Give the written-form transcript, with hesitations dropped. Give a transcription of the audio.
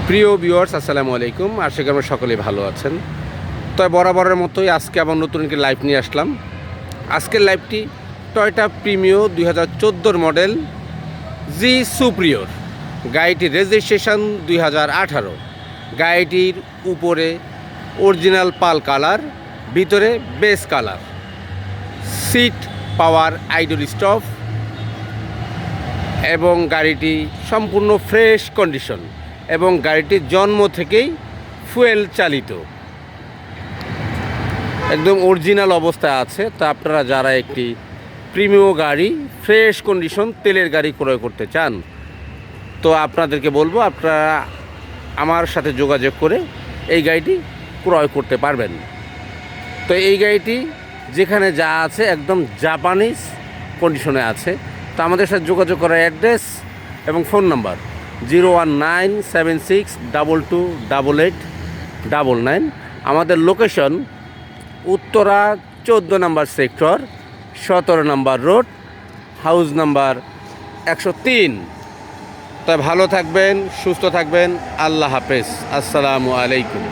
প্রিয় ভিউয়ার্স, আসসালামু আলাইকুম। আশা করি আমরা সকলেই ভালো আছেন। তো বরাবরের মতোই আজকে আবার নতুন একটি লাইভ নিয়ে আসলাম। আজকের লাইভটি Toyota Premio 2014 model G superior. গাড়িটির রেজিস্ট্রেশন 2018। গাড়িটির উপরে অরিজিনাল পাল কালার, ভিতরে base colour, seat power idle stop এবং গাড়িটি সম্পূর্ণ ফ্রেশ কন্ডিশন এবং গাড়িটির জন্ম থেকেই ফুয়েল চালিত, একদম অরিজিনাল অবস্থায় আছে। তো আপনারা যারা একটি প্রিমিও গাড়ি ফ্রেশ কন্ডিশন তেলের গাড়ি ক্রয় করতে চান, তো আপনাদেরকে বলবো আপনারা আমার সাথে যোগাযোগ করে এই গাড়িটি ক্রয় করতে পারবেন। তো এই গাড়িটি যেখানে যা আছে একদম জাপানিজ কন্ডিশনে আছে। তো আমাদের সাথে যোগাযোগ করার অ্যাড্রেস এবং ফোন নাম্বার 01976228899। আমাদের লোকেশন উত্তরা 14 নম্বর সেক্টর, 17 নম্বর রোড, হাউস নাম্বার 103। তাই ভালো থাকবেন, সুস্থ থাকবেন। আল্লাহ হাফেজ, আসসালামু আলাইকুম।